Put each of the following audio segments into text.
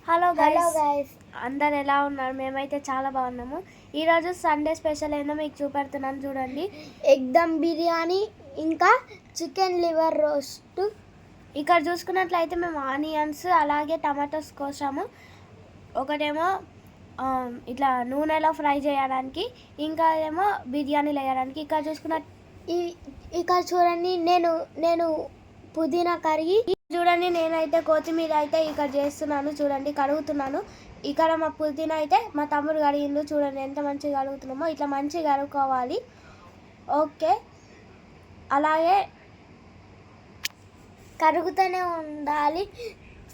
Hello guys, అందరు ఎలా ఉన్నారు? మేమైతే చాలా బాగున్నాము. ఈరోజు సండే స్పెషల్ ఏందో మీకు చూపెడుతున్నాను చూడండి. ఎగ్ దమ్ బిర్యానీ ఇంకా చికెన్ లివర్ రోస్ట్. ఇక్కడ చూసుకున్నట్లయితే మేము ఆనియన్స్ అలాగే టమాటోస్ కోసాము. ఒకటేమో ఇట్లా నూనెలో ఫ్రై చేయడానికి, ఇంకా ఏమో బిర్యానీలు వేయడానికి. ఇక్కడ చూడండి, నేను పుదీనా కరిగి చూడండి, నేనైతే కొత్తిమీర అయితే ఇక్కడ చేస్తున్నాను చూడండి, కడుగుతున్నాను. ఇక్కడ మా పుదీనా అయితే మా తమ్ముడు కడిగిండు చూడండి, ఎంత మంచిగా కడుగుతున్నామో. ఇట్లా మంచిగా కడుక్కోవాలి. ఓకే, అలాగే కరుగుతూనే ఉండాలి.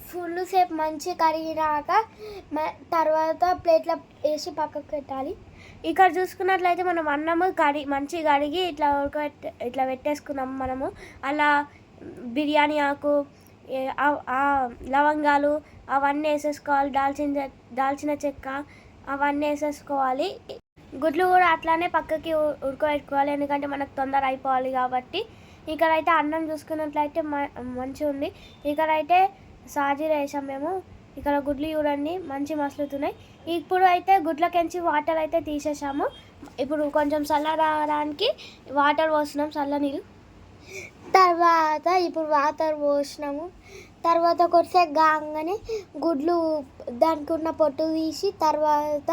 ఫుల్ సేపు మంచి కరిగినాక తర్వాత ప్లేట్లో వేసి పక్కకు పెట్టాలి. ఇక్కడ చూసుకున్నట్లయితే మనం అన్నము మంచిగా కడిగి ఇట్లా పెట్టేసుకున్నాము. మనము అలా బిర్యానీ ఆకు, లవంగాలు అవన్నీ వేసేసుకోవాలి. దాల్చిన చెక్క అవన్నీ వేసేసుకోవాలి. గుడ్లు కూడా అట్లానే పక్కకి ఉడకబెట్టుకోవాలి, ఎందుకంటే మనకు తొందర అయిపోవాలి కాబట్టి. ఇక్కడైతే అన్నం చూసుకున్నట్లయితే మంచిగా ఉంది. ఇక్కడైతే సాజీర వేసాం మేము. ఇక్కడ గుడ్లు చూడండి మంచి మసలుతున్నాయి. ఇప్పుడు అయితే గుడ్లకెంచి వాటర్ అయితే తీసేసాము. ఇప్పుడు కొంచెం చల్లడానికి వాటర్ పోస్తున్నాం, చల్ల నీళ్ళు. తర్వాత ఇప్పుడు వాటర్ పోసినాము. తర్వాత కొద్దిసేపు కాగానే గుడ్లు దానికి ఉన్న పొట్టు తీసి తర్వాత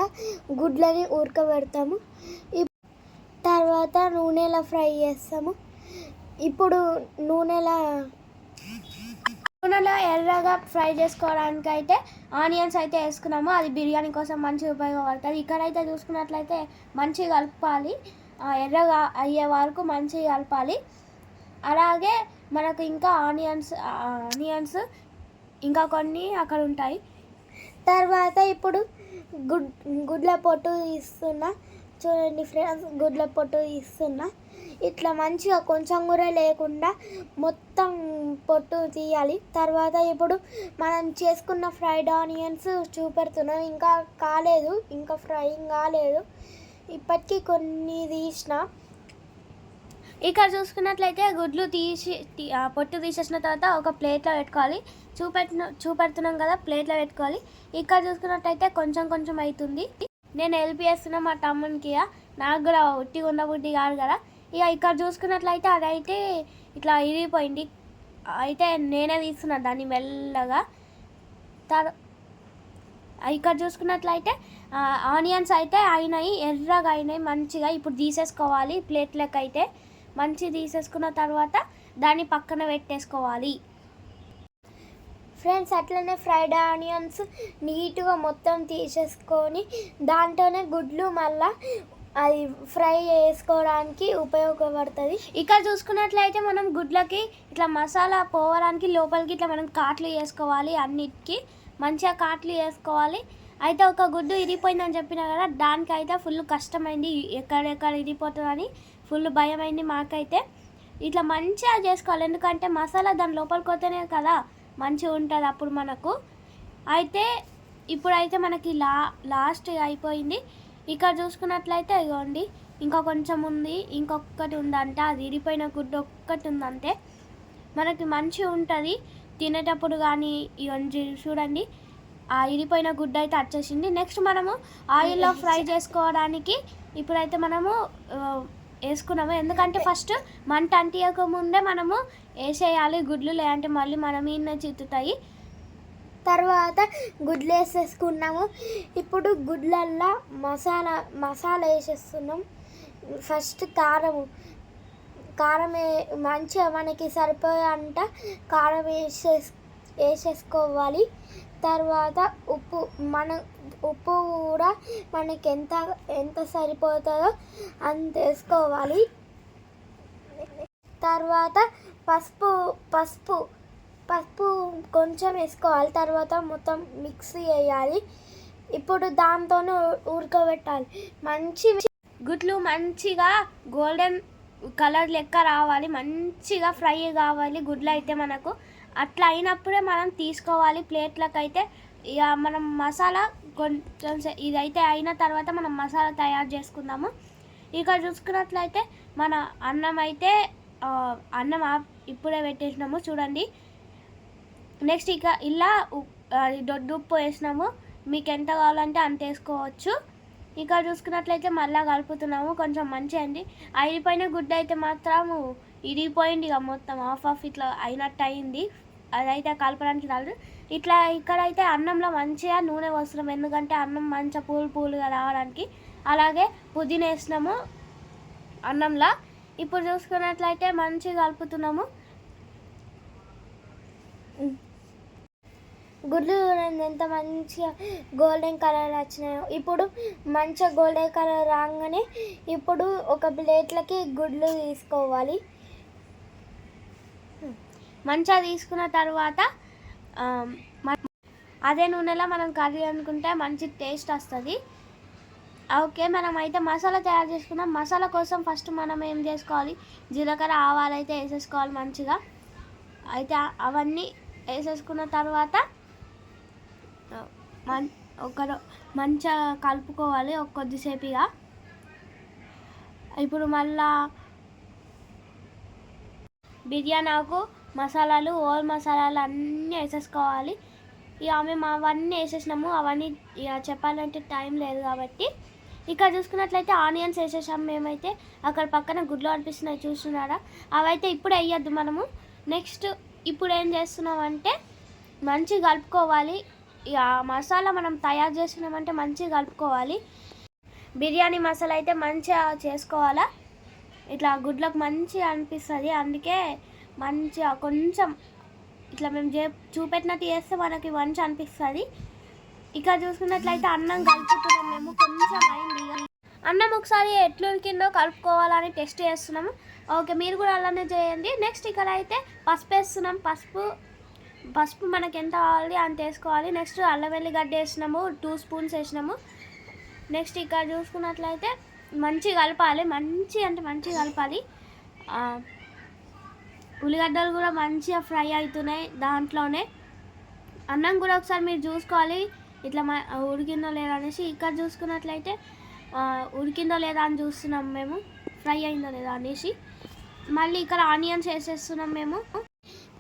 గుడ్లని ఉడకబెడతాము. తర్వాత నూనెలో ఫ్రై చేస్తాము. ఇప్పుడు నూనెలో ఎర్రగా ఫ్రై చేసుకోవడానికి అయితే ఆనియన్స్ అయితే వేసుకున్నాము. అది బిర్యానీ కోసం మంచిగా ఉపయోగపడుతుంది. ఇక్కడైతే చూసుకున్నట్లయితే మంచిగా కలపాలి, ఎర్రగా అయ్యే వరకు మంచిగా కలపాలి. అలాగే మనకు ఇంకా ఆనియన్స్ ఇంకా కొన్ని అక్కడ ఉంటాయి. తర్వాత ఇప్పుడు గుడ్ల పొట్టు తీస్తున్నా చూడండి ఫ్రెండ్స్, గుడ్ల పొట్టు తీస్తున్నా. ఇట్లా మంచిగా కొంచెం కూడా లేకుండా మొత్తం పొట్టు తీయాలి. తర్వాత ఇప్పుడు మనం చేసుకున్న ఫ్రైడ్ ఆనియన్స్ చూపెడుతున్నాం. ఇంకా కాలేదు, ఇంకా ఫ్రైయింగ్ కాలేదు. ఇప్పటికీ కొన్ని తీసిన. ఇక్కడ చూసుకున్నట్లయితే గుడ్లు పొట్టు తీసేసిన తర్వాత ఒక ప్లేట్లో పెట్టుకోవాలి. చూపెడుతున్నాం కదా, ప్లేట్లో పెట్టుకోవాలి. ఇక్కడ చూసుకున్నట్లయితే కొంచెం కొంచెం అవుతుంది. నేను హెల్ప్ చేస్తున్నా మా తమ్మునికి. నాకు కూడా ఉట్టి ఉండబుద్ధి కాదు కదా. ఇక్కడ చూసుకున్నట్లయితే అదైతే ఇట్లా ఇరిగిపోయింది. అయితే నేనే తీస్తున్నా దాన్ని మెల్లగా. ఇక్కడ చూసుకున్నట్లయితే ఆనియన్స్ అయితే అయినాయి, ఎర్రగా అయినాయి మంచిగా. ఇప్పుడు తీసేసుకోవాలి ప్లేట్లకు. అయితే మంచిగా తీసేసుకున్న తర్వాత దాన్ని పక్కన పెట్టేసుకోవాలి. ఫ్రెండ్స్, అట్లనే ఫ్రైడ్ ఆనియన్స్ నీట్గా మొత్తం తీసేసుకొని దాంట్లోనే గుడ్లు మళ్ళీ అది ఫ్రై చేసుకోవడానికి ఉపయోగపడుతుంది. ఇక్కడ చూసుకున్నట్లయితే మనం గుడ్లకి ఇట్లా మసాలా పోవడానికి లోపలికి ఇట్లా మనం కాట్లు వేసుకోవాలి. అన్నిటికీ మంచిగా కాట్లు వేసుకోవాలి. అయితే ఒక గుడ్డు ఇరిగిపోయిందని చెప్పినా కదా, దానికైతే ఫుల్ కష్టమైంది. ఎక్కడెక్కడ ఇరిగిపోతుందని ఫుల్ భయమైంది మాకైతే. ఇట్లా మంచిగా చేసుకోవాలి, ఎందుకంటే మసాలా దాని లోపలికి పోతేనే కదా మంచిగా ఉంటుంది అప్పుడు మనకు. అయితే ఇప్పుడైతే మనకి లాస్ట్ అయిపోయింది. ఇక్కడ చూసుకున్నట్లయితే ఇగోండి, ఇంకా కొంచెం ఉంది, ఇంకొకటి ఉందంటే అది ఇరిగిపోయిన గుడ్డు ఒక్కటి ఉందంటే మనకి మంచిగా ఉంటుంది తినేటప్పుడు. కానీ ఇవన్నీ చూడండి, ఆ ఇరిగిపోయిన గుడ్డు అయితే వచ్చేసింది. నెక్స్ట్ మనము ఆయిల్లో ఫ్రై చేసుకోవడానికి ఇప్పుడైతే మనము వేసుకున్నాము, ఎందుకంటే ఫస్ట్ మంట అంటియక ముందే మనము వేసేయాలి గుడ్లు, లేదంటే మళ్ళీ మన మీద చిత్తుతాయి. తర్వాత గుడ్లు వేసేసుకున్నాము. ఇప్పుడు గుడ్లల్లో మసాలా వేసేస్తున్నాం. ఫస్ట్ కారం మంచిగా మనకి సరిపోయేంత కారం వేసేసుకోవాలి. తర్వాత ఉప్పు కూడా మనకి ఎంత సరిపోతుందో అంత వేసుకోవాలి. తర్వాత పసుపు కొంచెం వేసుకోవాలి. తర్వాత మొత్తం మిక్స్ చేయాలి. ఇప్పుడు దాంతోనే ఉడకబెట్టాలి. గుడ్లు మంచిగా గోల్డెన్ కలర్ లెక్క రావాలి, మంచిగా ఫ్రై కావాలి గుడ్లు అయితే మనకు. అట్లా అయినప్పుడే మనం తీసుకోవాలి ప్లేట్లకు. అయితే ఇక మనం మసాలా కొంచెం ఇదైతే అయిన తర్వాత మనం మసాలా తయారు చేసుకుందాము. ఇక్కడ చూసుకున్నట్లయితే మన అన్నం ఇప్పుడే పెట్టేసినాము చూడండి. నెక్స్ట్ ఇక ఇలా అది దొడ్డు ఉప్పు వేసినాము. మీకు ఎంత కావాలంటే అంత వేసుకోవచ్చు. ఇక్కడ చూసుకున్నట్లయితే మళ్ళీ కలుపుతున్నాము. కొంచెం మంచిగా అండి. అయిపోయిన గుడ్డ అయితే మాత్రం ఇరిగిపోయింది, ఇక మొత్తం ఆఫ్ ఇట్లా అయినట్టు అయింది. అదైతే కలపడానికి రాదు. ఇట్లా ఇక్కడైతే అన్నంలో మంచిగా నూనె పోస్తున్నాం, ఎందుకంటే అన్నం మంచిగా పూలుగా రావడానికి. అలాగే పుదీనా వేసినాము అన్నంలో. ఇప్పుడు చూసుకున్నట్లయితే మంచిగా కలుపుతున్నాము. గుడ్లు చూడండి ఎంత మంచిగా గోల్డెన్ కలర్ వచ్చినాయో. ఇప్పుడు మంచిగా గోల్డెన్ కలర్ రాగానే ఇప్పుడు ఒక ప్లేట్లకి గుడ్లు తీసుకోవాలి. మంచిగా తీసుకున్న తర్వాత అదే నూనెలో మనం కర్రీ అనుకుంటే మంచి టేస్ట్ వస్తుంది. ఓకే, మనం అయితే మసాలా తయారు చేసుకున్నాం. మసాలా కోసం ఫస్ట్ మనం ఏం చేసుకోవాలి, జీలకర్ర ఆవాలు అయితే వేసేసుకోవాలి మంచిగా. అయితే అవన్నీ వేసేసుకున్న తర్వాత మంచిగా కలుపుకోవాలి కొద్దిసేపుగా. ఇప్పుడు మళ్ళా బిర్యానీ ఆకు, మసాలాలు, ఓల్ మసాలాలు అన్నీ వేసేసుకోవాలి. ఇక మేము అవన్నీ వేసేసినాము. అవన్నీ ఇక చెప్పాలంటే టైం లేదు కాబట్టి. ఇక్కడ చూసుకున్నట్లయితే ఆనియన్స్ వేసేసాము మేమైతే. అక్కడ పక్కన గుడ్లు అనిపిస్తున్నాయి చూస్తున్నారా, అవైతే ఇప్పుడు వేయద్దు మనము. నెక్స్ట్ ఇప్పుడు ఏం చేస్తున్నామంటే మంచిగా కలుపుకోవాలి. ఇక మసాలా మనం తయారు చేసినామంటే మంచిగా కలుపుకోవాలి. బిర్యానీ మసాలా అయితే మంచిగా చేసుకోవాలా, ఇట్లా గుడ్లకు మంచిగా అనిపిస్తుంది. అందుకే మంచిగా కొంచెం ఇట్లా మేము చూపెట్టినట్టు చేస్తే మనకి మంచిగా అనిపిస్తుంది. ఇక చూసుకున్నట్లయితే అన్నం కలుపుతున్నాం మేము. కొంచెం అయింది అన్నం, ఒకసారి ఎట్లు ఉడికిందో కలుపుకోవాలని టెస్ట్ చేస్తున్నాము. ఓకే, మీరు కూడా అలానే చేయండి. నెక్స్ట్ ఇక్కడ అయితే పసుపు వేస్తున్నాం. పసుపు మనకి ఎంత కావాలి అంత వేసుకోవాలి. నెక్స్ట్ అల్లం వెల్లిగడ్డ వేసినాము, 2 స్పూన్స్ వేసినాము. నెక్స్ట్ ఇక్కడ చూసుకున్నట్లయితే మంచిగా కలపాలి, మంచిగా కలపాలి. ఉల్లిగడ్డలు కూడా మంచిగా ఫ్రై అవుతున్నాయి దాంట్లోనే. అన్నం కూడా ఒకసారి మీరు చూసుకోవాలి ఇట్లా ఉడికిందో లేదా అనేసి. ఇక్కడ చూసుకున్నట్లయితే ఉడికిందో లేదా అని చూస్తున్నాం మేము, ఫ్రై అయిందో లేదా అనేసి. మళ్ళీ ఇక్కడ ఆనియన్స్ వేసేస్తున్నాం మేము.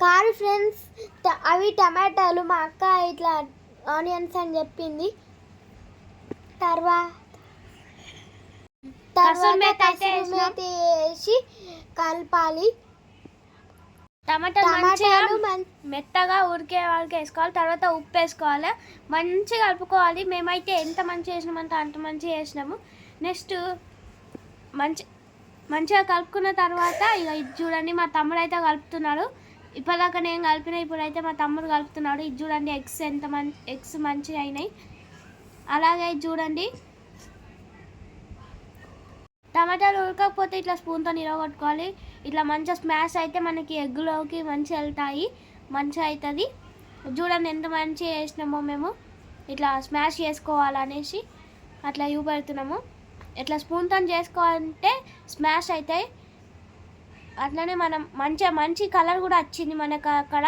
కాదు ఫ్రెండ్స్, అవి టమాటాలు. మా అక్క ఇట్లా ఆనియన్స్ అని చెప్పింది. తర్వాత వేసి కలపాలి. టమాటాలు మెత్తగా ఉడికే వాళ్ళకి వేసుకోవాలి. తర్వాత ఉప్పు వేసుకోవాలి, మంచిగా కలుపుకోవాలి. మేమైతే ఎంత మంచిగా వేసినామంటే అంత మంచిగా వేసినాము. నెక్స్ట్ మంచిగా కలుపుకున్న తర్వాత ఇక ఇది చూడండి, మా తమ్ముడు అయితే కలుపుతున్నాడు. ఇప్పటిదాకా నేను కలిపిన, ఇప్పుడైతే మా తమ్ముడు కలుపుతున్నాడు. ఇది చూడండి, ఎగ్స్ మంచిగా అయినాయి. అలాగే ఇది చూడండి, టమాటాలు ఉడకపోతే ఇట్లా స్పూన్తో నిలగొట్టుకోవాలి. ఇట్లా మంచిగా స్మాష్ అయితే మనకి ఎగ్లోకి మంచిగా వెళ్తాయి, మంచిగా అవుతుంది. చూడండి ఎంత మంచిగా వేసినామో మేము. ఇట్లా స్మాష్ చేసుకోవాలనేసి అట్లా పెడుతున్నాము. ఇట్లా స్పూన్తో చేసుకోవాలంటే స్మాష్ అవుతాయి. అట్లనే మనం మంచి కలర్ కూడా వచ్చింది మనకు అక్కడ.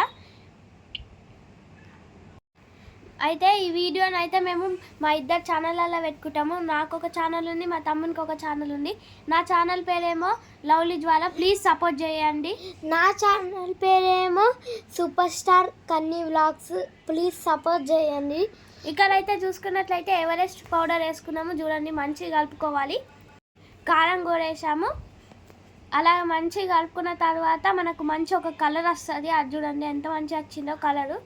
అయితే ఈ వీడియోని అయితే మేము మా ఇద్దరు ఛానళ్ళలో పెట్టుకుంటాము. నాకు ఒక ఛానల్ ఉంది, మా తమ్మునికి ఒక ఛానల్ ఉంది. నా ఛానల్ పేరేమో లవ్లీ జ్వాల, ప్లీజ్ సపోర్ట్ చేయండి. నా ఛానల్ పేరేమో super star Kanni vlogs, please support చేయండి. ఇక్కడైతే చూసుకున్నట్లయితే ఎవరెస్ట్ పౌడర్ వేసుకున్నాము. చూడండి, మంచిగా కలుపుకోవాలి. కారం కూడా వేసాము. అలా మంచిగా కలుపుకున్న తర్వాత మనకు మంచి ఒక కలర్ వస్తుంది. అది చూడండి ఎంత మంచిగా వచ్చిందో కలరు.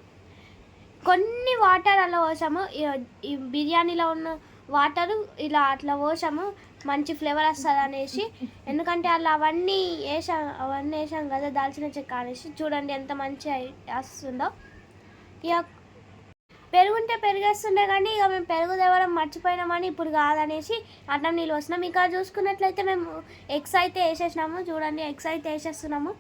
కొన్ని వాటర్ అలా పోసాము. ఈ బిర్యానీలో ఉన్న వాటరు ఇలా అట్లా పోసాము, మంచి ఫ్లేవర్ వస్తుంది అనేసి. ఎందుకంటే అలా అవన్నీ వేసాం కదా, దాల్చిన చెక్క అనేసి. చూడండి ఎంత మంచిగా వస్తుందో. ఇక పెరుగుంటే పెరిగేస్తుండే, కానీ ఇక మేము పెరుగు తేవడం మర్చిపోయినామని ఇప్పుడు కాదనేసి అన్నం నీళ్ళు వస్తున్నాం. ఇక చూసుకున్నట్లయితే మేము ఎగ్స్ అయితే వేసేసినాము. చూడండి, ఎగ్స్ అయితే వేసేస్తున్నాము.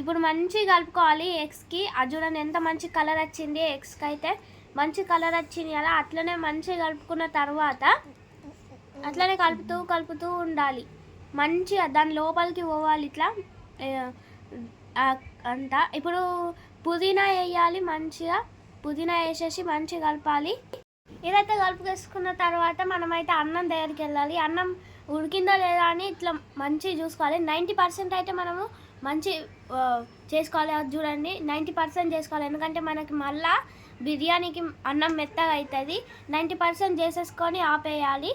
ఇప్పుడు మంచిగా కలుపుకోవాలి ఎగ్స్కి. అది చూడండి ఎంత మంచి కలర్ వచ్చింది. ఎగ్స్కి అయితే మంచి కలర్ వచ్చింది అలా. అట్లనే మంచిగా కలుపుకున్న తర్వాత అట్లనే కలుపుతూ ఉండాలి. మంచిగా దాని లోపలికి పోవాలి ఇట్లా అంతా. ఇప్పుడు పుదీనా వేయాలి. మంచిగా పుదీనా వేసేసి మంచిగా కలపాలి. ఇదైతే కలుపుకేసుకున్న తర్వాత మనమైతే అన్నం దగ్గరికి వెళ్ళాలి. అన్నం ఉడికిందో లేదా అని ఇట్లా మంచిగా చూసుకోవాలి. 90% అయితే మనము మంచి చేసుకోవాలి. అది చూడండి 90% చేసుకోవాలి, ఎందుకంటే మనకి మళ్ళీ బిర్యానీకి అన్నం మెత్తగా అవుతుంది. 90% చేసేసుకొని ఆపేయాలి.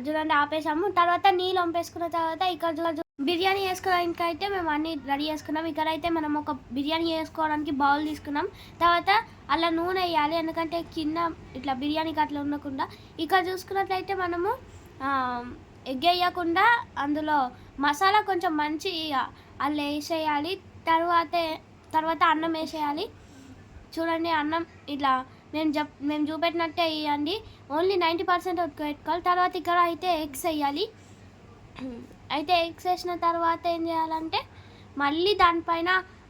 చూడండి ఆపేసాము. తర్వాత నీళ్ళు వంపేసుకున్న తర్వాత ఇక్కడ బిర్యానీ వేసుకోవడానికి అయితే మేము అన్నీ రెడీ చేసుకున్నాం. ఇక్కడైతే మనం ఒక బిర్యానీ వేసుకోవడానికి బౌల్ తీసుకున్నాం. తర్వాత అలా నూనె వేయాలి, ఎందుకంటే కింద ఇట్లా బిర్యానీకి అట్లా ఉండకుండా. ఇక్కడ చూసుకున్నట్లయితే మనము ఎగ్ వేయకుండా అందులో మసాలా కొంచెం మంచి అలా వేసేయాలి. తర్వాత అన్నం వేసేయాలి. చూడండి అన్నం ఇట్లా మేము చూపెట్టినట్టే వేయండి. ఓన్లీ 90% పెట్టుకోవాలి. తర్వాత ఇక్కడ అయితే ఎగ్స్ వేయాలి. అయితే ఎగ్స్ వేసిన తర్వాత ఏం చేయాలంటే మళ్ళీ దానిపైన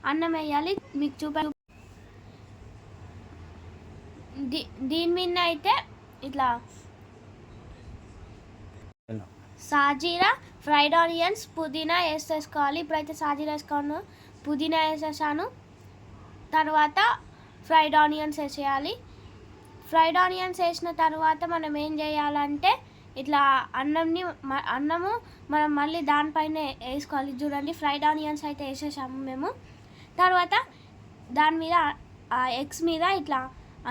అన్నం వేయాలి. మీకు దీని మీద అయితే ఇట్లా సాజీరా, ఫ్రైడ్ ఆనియన్స్, పుదీనా వేసేసుకోవాలి. ఇప్పుడైతే సాజీరా వేసుకోను, పుదీనా వేసేసాను. తర్వాత ఫ్రైడ్ ఆనియన్స్ వేసేయాలి. ఫ్రైడ్ ఆనియన్స్ వేసిన తర్వాత మనం ఏం చేయాలంటే ఇట్లా అన్నము మనం మళ్ళీ దానిపైన వేసుకోవాలి. చూడండి ఫ్రైడ్ ఆనియన్స్ అయితే వేసేసాము మేము. తర్వాత దాని మీద ఎగ్స్ మీద ఇట్లా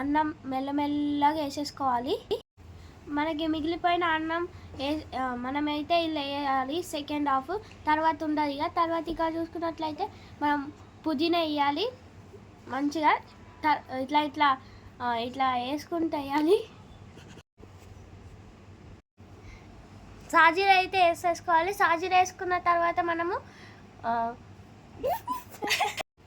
అన్నం మెల్లమెల్లగా వేసేసుకోవాలి. మనకి మిగిలిపోయిన అన్నం మనమైతే ఇలా వేయాలి. సెకండ్ హాఫ్ తర్వాత ఉండదు ఇక. తర్వాత ఇక్కడ చూసుకున్నట్లయితే మనం పుదీనా వేయాలి మంచిగా. ఇట్లా ఇట్లా ఇట్లా వేసుకుంటూ వేయాలి. సాజీరా అయితే వేసేసుకోవాలి. సాజీరా వేసుకున్న తర్వాత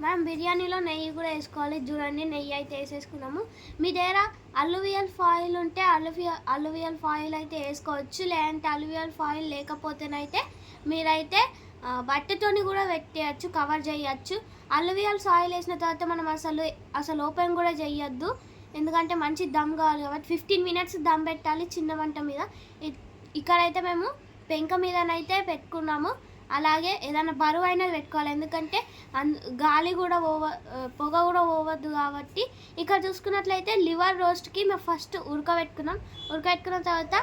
మనం బిర్యానీలో నెయ్యి కూడా వేసుకోవాలి. చూడండి నెయ్యి అయితే వేసేసుకున్నాము. మీ దగ్గర అల్యూవియల్ ఫాయిల్ ఉంటే అల్యూవియల్ ఫాయిల్ అయితే వేసుకోవచ్చు. లేదంటే అల్యూవియల్ ఫాయిల్ లేకపోతేనైతే మీరైతే బట్టతోని కూడా పెట్టేయచ్చు, కవర్ చేయొచ్చు. అల్యూవియల్ ఫాయిల్ వేసిన తర్వాత మనం అసలు ఓపెన్ కూడా చేయొద్దు, ఎందుకంటే మంచి దమ్ కావాలి కాబట్టి 15 minutes దమ్ పెట్టాలి చిన్న మంట మీద. ఇక్కడైతే మేము పెంక మీదనైతే పెట్టుకున్నాము. అలాగే ఏదైనా బరువు అయినది పెట్టుకోవాలి, ఎందుకంటే గాలి కూడా పొగ కూడా పోవద్దు కాబట్టి. ఇక్కడ చూసుకున్నట్లయితే లివర్ రోస్ట్కి మేము ఫస్ట్ ఉడకబెట్టుకున్న తర్వాత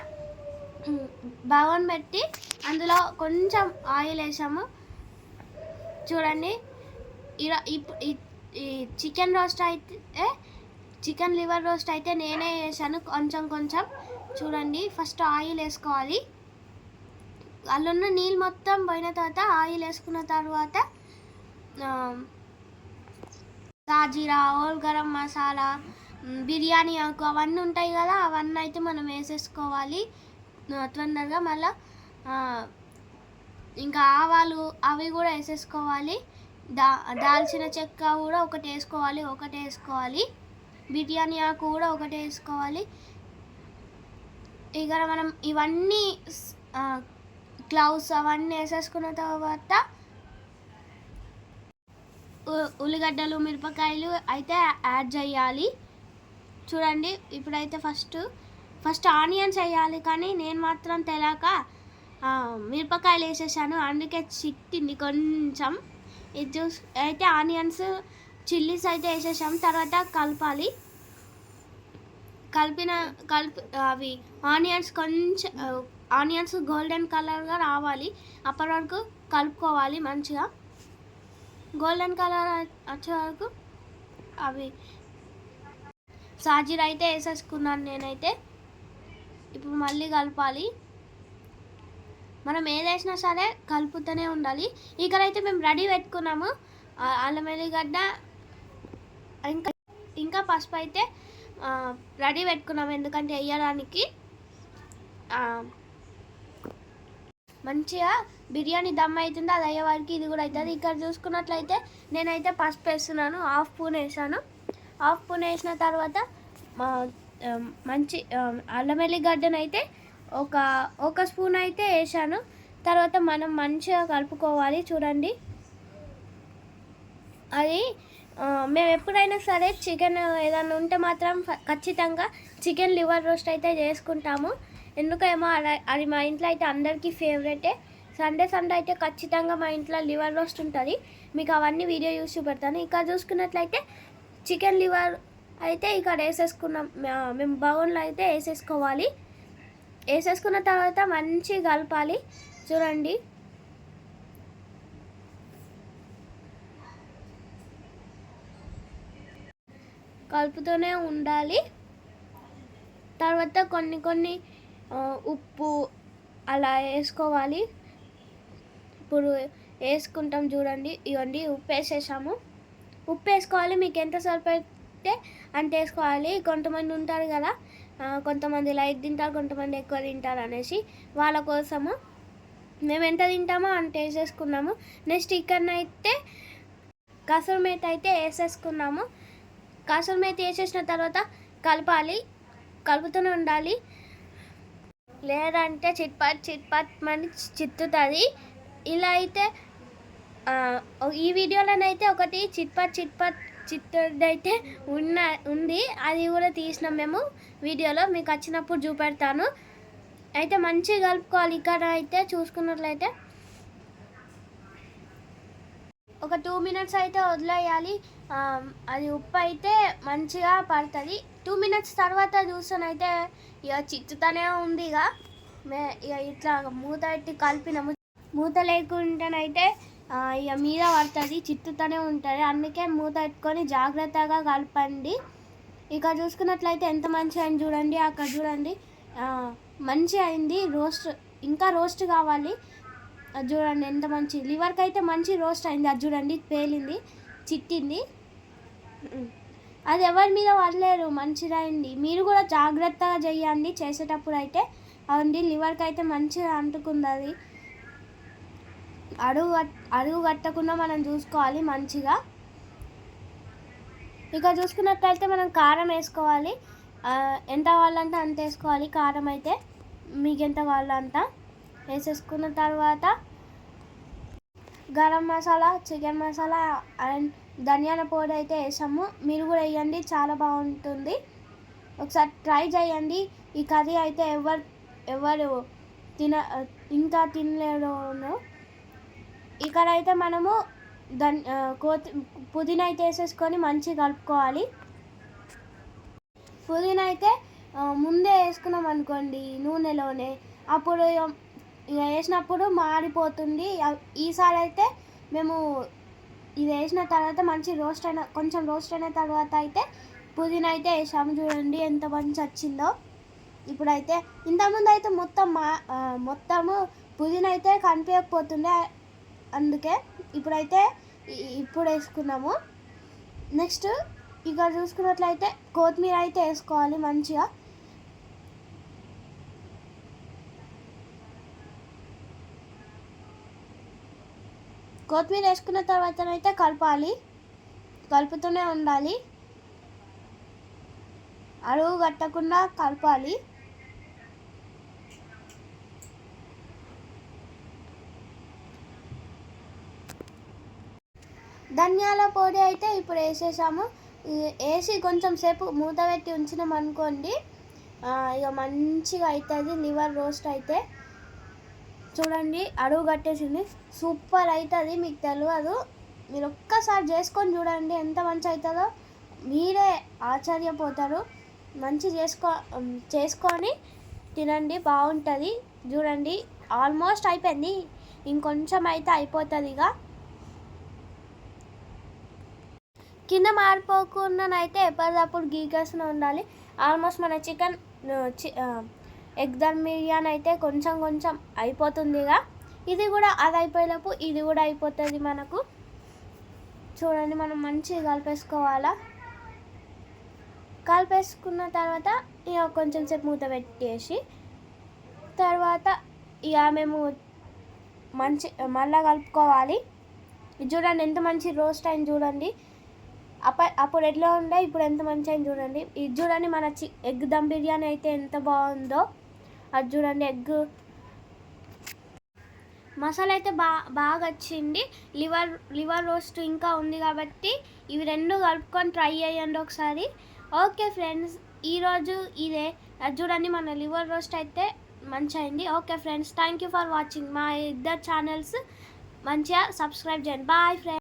బగోన్ పెట్టి అందులో కొంచెం ఆయిల్ వేసాము. చూడండి ఈ చికెన్ లివర్ రోస్ట్ అయితే నేనే వేసాను కొంచెం. చూడండి ఫస్ట్ ఆయిల్ వేసుకోవాలి. అందులో నీళ్ళు మొత్తం పోయిన తర్వాత ఆయిల్ వేసుకున్న తర్వాత సాజీరా, హోల్ గరం మసాలా, బిర్యానీ ఆకు అవన్నీ ఉంటాయి కదా, అవన్నీ అయితే మనం వేసేసుకోవాలి తొందరగా. మళ్ళీ ఇంకా ఆవాలు అవి కూడా వేసేసుకోవాలి. దాల్చిన చెక్క కూడా ఒకటి వేసుకోవాలి. బిర్యానీ ఆకు కూడా ఒకటి వేసుకోవాలి. ఇక మనం ఇవన్నీ క్లౌస్ అవన్నీ వేసేసుకున్న తర్వాత ఉల్లిగడ్డలు, మిరపకాయలు అయితే యాడ్ చేయాలి. చూడండి ఇప్పుడైతే ఫస్ట్ ఆనియన్స్ వేయాలి, కానీ నేను మాత్రం తెలియక మిరపకాయలు వేసేసాను, అందుకే చిట్టింది కొంచెం. ఇది అయితే ఆనియన్స్, చిల్లీస్ అయితే వేసేసాము. తర్వాత కలపాలి. అవి ఆనియన్స్ గోల్డెన్ కలర్గా రావాలి, అప్పటి వరకు కలుపుకోవాలి మంచిగా. గోల్డెన్ కలర్ వచ్చే వరకు అవి సాజీరా అయితే వేసేసుకున్నాను నేనైతే. ఇప్పుడు మళ్ళీ కలపాలి. మనం ఏదేసినా సరే కలుపుతూనే ఉండాలి. ఇక్కడైతే మేము రెడీ పెట్టుకున్నాము అల్లం వెల్లిగడ్డ ఇంకా పసుపు అయితే రెడీ పెట్టుకున్నాము, ఎందుకంటే వేయడానికి మంచిగా బిర్యానీ దమ్ అవుతుంది. అది అయ్యే వరకు ఇది కూడా అవుతుంది. ఇక్కడ చూసుకున్నట్లయితే నేనైతే పసుపు వేస్తున్నాను, హాఫ్ స్పూన్ వేసాను. హాఫ్ స్పూన్ వేసిన తర్వాత మంచి అల్లం వెల్లిగడ్డను అయితే ఒక స్పూన్ అయితే వేసాను. తర్వాత మనం మంచిగా కలుపుకోవాలి. చూడండి అది మేము ఎప్పుడైనా సరే చికెన్ ఏదైనా ఉంటే మాత్రం ఖచ్చితంగా చికెన్ లివర్ రోస్ట్ అయితే చేసుకుంటాము. ఎందుకేమో అది మా ఇంట్లో అయితే అందరికీ ఫేవరెటే. సండే అయితే ఖచ్చితంగా మా ఇంట్లో లివర్ రోస్ట్ ఉంటుంది. మీకు అవన్నీ వీడియో చూసి పెడతాను. ఇక్కడ చూసుకున్నట్లయితే చికెన్ లివర్ అయితే ఇక్కడ వేసేసుకున్నాం. మేము బౌల్లో అయితే వేసేసుకోవాలి. వేసేసుకున్న తర్వాత మంచిగా కలపాలి. చూడండి కలుపుతూనే ఉండాలి. తర్వాత కొన్ని ఉప్పు అలా వేసుకోవాలి. ఇప్పుడు వేసుకుంటాం చూడండి. ఇవ్వండి ఉప్పు వేసేసాము. ఉప్పు వేసుకోవాలి, మీకు ఎంత సరిపోతే అంత వేసుకోవాలి. కొంతమంది ఉంటారు కదా, కొంతమంది లైట్ తింటారు, కొంతమంది ఎక్కువ తింటారు అనేసి వాళ్ళ కోసము మేము ఎంత తింటామో అంత వేసేసుకున్నాము. నెక్స్ట్ ఇక్కడనైతే కసూరి మేతి అయితే వేసేసుకున్నాము. కసూరి మేతి వేసేసిన తర్వాత కలుపుతూనే ఉండాలి, లేదంటే చిట్పట్ మని చిత్తుతుంది. ఇలా అయితే ఈ వీడియోలోనైతే ఒకటి చిట్పట్ చిత్తుదైతే ఉంది, అది కూడా తీసినాం మేము వీడియోలో, మీకు వచ్చినప్పుడు చూపెడతాను. అయితే మంచిగా కలుపుకోవాలి. ఇక్కడ అయితే చూసుకున్నట్లయితే ఒక 2 మినిట్స్ అయితే వదిలేయాలి. అది ఉప్పు అయితే మంచిగా పడుతుంది. 2 మినిట్స్ తర్వాత చూస్తానైతే ఇక చిత్తుతూనే ఉంది. ఇక ఇట్లా మూత పెట్టి కలిపినాము. మూత లేకుండానైతే ఇక మీద పడుతుంది, చిత్తుతూనే ఉంటుంది. అందుకే మూత పెట్టుకొని జాగ్రత్తగా కలపండి. ఇక చూసుకున్నట్లయితే ఎంత మంచిగా అయింది చూడండి. అక్కడ చూడండి, మంచిగా అయింది. ఇంకా రోస్ట్ కావాలి. అది చూడండి ఎంత మంచి లివర్కి అయితే మంచి రోస్ట్ అయింది. అది చూడండి పేలింది, చిట్టింది. అది ఎవరి మీద పడలేరు, మంచిగా అయింది. మీరు కూడా జాగ్రత్తగా చేయండి చేసేటప్పుడు అయితే. అవండి లివర్కి అయితే మంచిగా అంటుకుంది. అది అడుగు కట్టకుండా మనం చూసుకోవాలి మంచిగా. ఇక చూసుకున్నట్లయితే మనం కారం వేసుకోవాలి. ఎంత కావాలంటే అంత వేసుకోవాలి. కారం అయితే మీకు ఎంత కావాలంట వేసేసుకున్న తర్వాత గరం మసాలా, చికెన్ మసాలా అండ్ ధనియాల పొడి అయితే వేసాము. మీరు కూడా వేయండి, చాలా బాగుంటుంది. ఒకసారి ట్రై చేయండి. ఈ కర్రీ అయితే ఎవరు ఇంకా తినలేరు. ఇక్కడైతే మనము పుదీనా అయితే వేసేసుకొని మంచిగా కలుపుకోవాలి. పుదీనా అయితే ముందే వేసుకున్నాం అనుకోండి నూనెలోనే, అప్పుడు ఇక వేసినప్పుడు మాడిపోతుంది. ఈసారి అయితే మేము ఇది వేసిన తర్వాత కొంచెం రోస్ట్ అయిన తర్వాత అయితే పుదీనా అయితే వేసాము. చూడండి ఎంత మంచి వచ్చిందో. ఇప్పుడైతే ఇంతకుముందు అయితే మొత్తము పుదీనా అయితే కనిపించకపోతుండే, అందుకే ఇప్పుడు వేసుకున్నాము. నెక్స్ట్ ఇక చూసుకున్నట్లయితే కొత్తిమీర అయితే వేసుకోవాలి మంచిగా. కొత్తిమీర వేసుకున్న తర్వాతనైతే కలుపుతూనే ఉండాలి, అడుగు కట్టకుండా కలపాలి. ధనియాల పొడి అయితే ఇప్పుడు వేసేసాము. వేసి కొంచెం సేపు మూత పెట్టి ఉంచినాం అనుకోండి, ఇక మంచిగా అవుతుంది లివర్ రోస్ట్ అయితే. చూడండి అడుగు కట్టేసింది, సూపర్ అవుతుంది. మీకు తెలియదు, మీరు ఒక్కసారి చేసుకొని చూడండి ఎంత మంచి అవుతుందో, మీరే ఆశ్చర్యపోతారు. మంచి చేసుకొని తినండి, బాగుంటుంది. చూడండి ఆల్మోస్ట్ అయిపోయింది, ఇంకొంచెం అయితే అయిపోతుంది. ఇక కింద మారిపోకుండానైతే ఎప్పటికప్పుడు గీకేస్తూనే ఉండాలి. ఆల్మోస్ట్ మన చికెన్ ఎగ్ దమ్ బిర్యానీ అయితే కొంచెం అయిపోతుంది. ఇది కూడా అది అయిపోయేలోపు ఇది కూడా అయిపోతుంది మనకు. చూడండి మనం మంచిగా కలిపేసుకున్న తర్వాత ఇక కొంచెం సేపు మూత పెట్టేసి తర్వాత ఇక మేము మళ్ళీ కలుపుకోవాలి. చూడండి ఎంత మంచి రోస్ట్ అయింది చూడండి. అప్పుడు ఎట్లా ఉండే, ఇప్పుడు ఎంత మంచి అయింది చూడండి. ఇది చూడండి మన ఎగ్ దమ్ బిర్యానీ అయితే ఎంత బాగుందో. అది చూడండి ఎగ్ మసాలా అయితే బాగా వచ్చింది. లివర్ రోస్ట్ ఇంకా ఉంది కాబట్టి ఇవి రెండు కలుపుకొని ట్రై చేయండి ఒకసారి. ఓకే ఫ్రెండ్స్, ఈరోజు ఇదే. అది చూడండి మన లివర్ రోస్ట్ అయితే మంచిగా అయింది. Okay friends, thank you for watching. మా ఇద్దరు ఛానల్స్ మంచిగా సబ్స్క్రైబ్ చేయండి. Bye friends.